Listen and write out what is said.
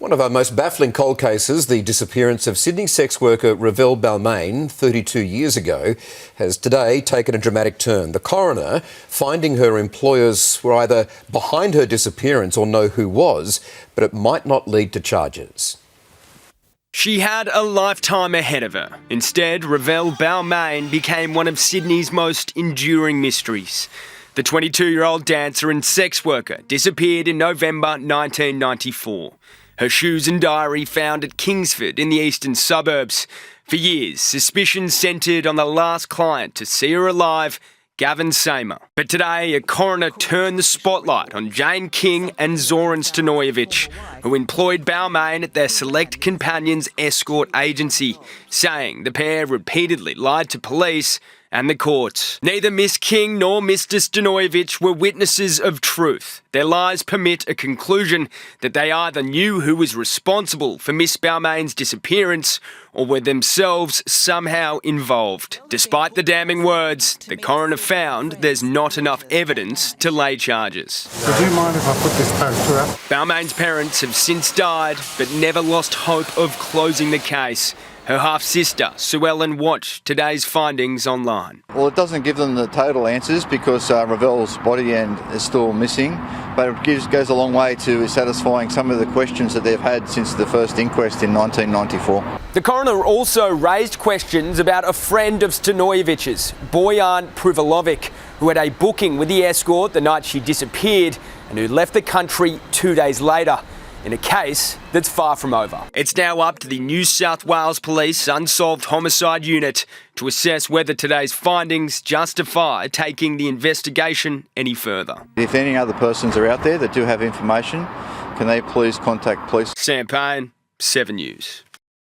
One of our most baffling cold cases, the disappearance of Sydney sex worker Revelle Balmain 32 years ago, has today taken a dramatic turn. The coroner finding her employers were either behind her disappearance or know who was, but it might not lead to charges. She had a lifetime ahead of her. Instead, Revelle Balmain became one of Sydney's most enduring mysteries. The 22-year-old dancer and sex worker disappeared in November 1994. Her shoes and diary found at Kingsford in the eastern suburbs. For years, suspicion centred on the last client to see her alive, Gavin Samer. But today, a coroner turned the spotlight on Jane King and Zoran Stanojevic, who employed Balmain at their Select Companions escort agency, saying the pair repeatedly lied to police and the courts. Neither Miss King nor Mr. Stanojevic were witnesses of truth. Their lies permit a conclusion that they either knew who was responsible for Miss Balmain's disappearance or were themselves somehow involved. Despite the damning words, the coroner found there's not enough evidence to lay charges. Would you mind if I put this poster up? Balmain's parents have since died, but never lost hope of closing the case. Her half-sister, Sue Ellen, watched today's findings online. Well, it doesn't give them the total answers because Revelle's body end is still missing, but it goes a long way to satisfying some of the questions that they've had since the first inquest in 1994. The coroner also raised questions about a friend of Stanojevic's, Bojan Privilovic, who had a booking with the escort the night she disappeared and who left the country 2 days later, in a case that's far from over. It's now up to the New South Wales Police Unsolved Homicide Unit to assess whether today's findings justify taking the investigation any further. If any other persons are out there that do have information, can they please contact police? Sam Payne, 7 News.